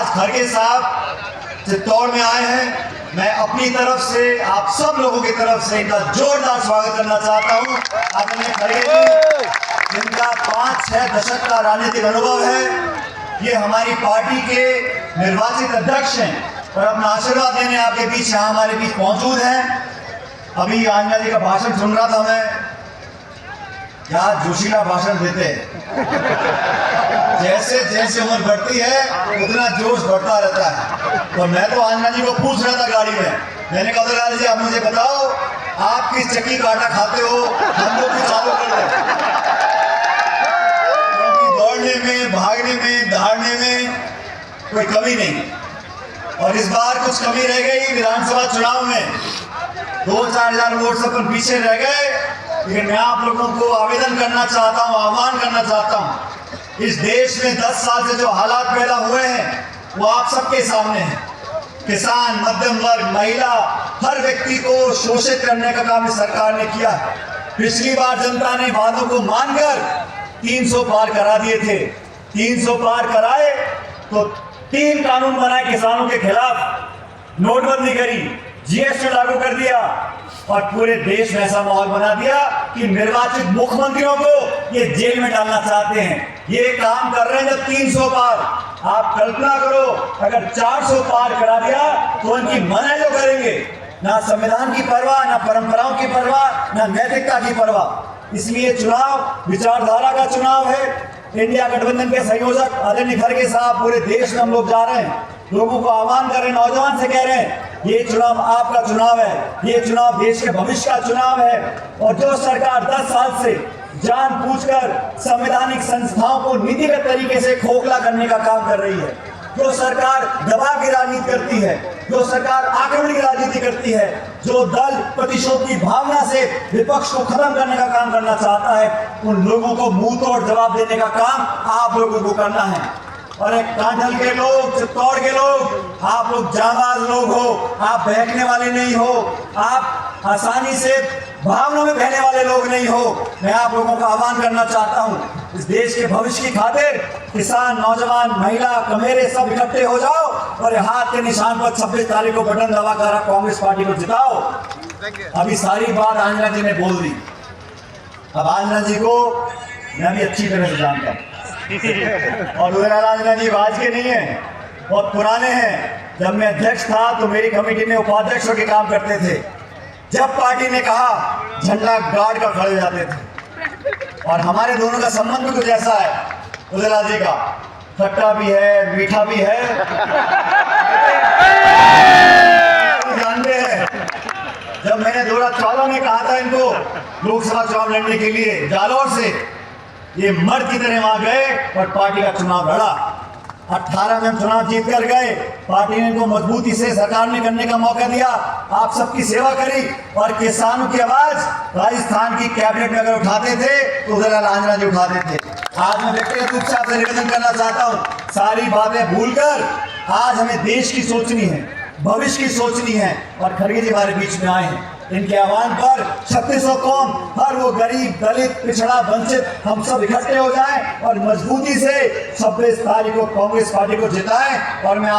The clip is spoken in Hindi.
आज खड़गे साहब चित्तौड़ में आए हैं। मैं अपनी तरफ से आप सब लोगों की तरफ से इनका जोरदार स्वागत करना चाहता हूं। आदरणीय खड़गे जी, जिनका 5-6 दशक का राजनीतिक अनुभव है, ये हमारी पार्टी के निर्वाचित अध्यक्ष हैं और अपना आशीर्वाद देने आपके बीच यहाँ हमारे बीच मौजूद हैं। अभी आंजना जी का भाषण सुन रहा था मैं, क्या जोशीला भाषण देते हैं। जैसे जैसे उम्र बढ़ती है उतना जोश बढ़ता रहता है। तो मैं तो आंजना जी को पूछ रहा था गाड़ी में, मैंने कहा उदयलाल जी आप मुझे बताओ आप किस चक्की का आटा खाते हो, हम लोग भी चालू कर दें। क्योंकि दौड़ने में, भागने में, दहाड़ने में कोई कमी नहीं। और इस बार कुछ कमी रह गई विधानसभा चुनाव में, 2-4 हजार वोट से अपन पीछे रह गए। लेकिन मैं आप लोगों को आवेदन करना चाहता हूं, आह्वान करना चाहता हूं, इस देश में 10 साल से जो हालात पैदा हुए हैं वो आप सबके सामने हैं। किसान, मध्यम वर्ग, महिला, हर व्यक्ति को शोषित करने का काम इस सरकार ने किया है। पिछली बार जनता ने वादों को मानकर 300 पार करा दिए थे। 300 पार कराए तो 3 कानून बनाए किसानों के खिलाफ, नोटबंदी करी, जीएसटी लागू कर दिया और पूरे देश में ऐसा माहौल बना दिया कि निर्वाचित मुख्यमंत्रियों को ये जेल में डालना चाहते हैं। ये काम कर रहे हैं जब 300 पार। आप कल्पना करो अगर 400 पार करा दिया तो उनकी मनाई जो करेंगे, ना संविधान की परवाह, ना परंपराओं की परवाह, ना नैतिकता की परवाह। इसलिए चुनाव विचारधारा का चुनाव है। इंडिया गठबंधन के संयोजक आदरणीय खड़गे साहब, पूरे देश में हम लोग जा रहे हैं, लोगों को आह्वान कर रहे हैं, नौजवान से कह रहे हैं ये चुनाव आपका चुनाव है, ये चुनाव देश के भविष्य का चुनाव है। और जो सरकार 10 साल से जानबूझकर संवैधानिक संस्थाओं को नीतिगत तरीके से खोखला करने का काम कर रही है, जो सरकार दबाव की राजनीति करती है, जो सरकार आक्रमण की राजनीति करती है, जो दल प्रतिशोध की भावना से विपक्ष को खत्म करने का काम करना चाहता है, उन लोगों को मुंह तोड़ जवाब देने का काम आप लोगों को करना है। और एक कांठल के लोग, चित्तौड़ के लोग, आप लोग जाबाज लोग हो, आप बहकने वाले नहीं हो, आप आसानी से भावनाओं में बहने वाले लोग नहीं हो। मैं आप लोगों का आह्वान करना चाहता हूं, इस देश के भविष्य की खातिर किसान, नौजवान, महिला, कमेरे सब इकट्ठे हो जाओ और हाथ के निशान पर 26 तारीख को बटन दबाकर कांग्रेस पार्टी को जिताओ। अभी सारी बात आंजना जी ने बोल दी। अब आंजना जी को मैं भी अच्छी तरह से जानता हूँ और उदयलाल आंजना जी आज के नहीं है, बहुत पुराने हैं। जब मैं अध्यक्ष था तो मेरी कमेटी में उपाध्यक्ष होकर काम करते थे। जब पार्टी ने कहा झंडा गाड़ कर खड़े हो जाते थे। और हमारे दोनों का संबंध भी कुछ ऐसा है उदयलाल जी का, खट्टा भी है, मीठा भी है। जानते हैं जब मैंने 2014 में कहा था इनको लोकसभा चुनाव लड़ने के लिए जालौर से, ये मर्द की तरह वहां गए और पार्टी का चुनाव लड़ा। 18 में हम चुनाव जीत कर गए। पार्टी ने इनको मजबूती से सरकार में करने का मौका दिया, आप सबकी सेवा करी और किसानों की आवाज राजस्थान की कैबिनेट में अगर उठाते थे तो उदयलाल आंजना जी उठाते थे। आज मैं व्यक्तिगत रूप से आपसे निवेदन करना चाहता हूँ, सारी बातें भूलकर आज हमें देश की सोचनी है, भविष्य की सोचनी है। और खड़गे जी हमारे बीच में आए हैं, इनके आह्वान पर 3600 कौम, हर वो गरीब, दलित, पिछड़ा, वंचित, हम सब इकट्ठे हो जाएं और मजबूती से 26 तारीख को कांग्रेस पार्टी को जिताएं। और मैं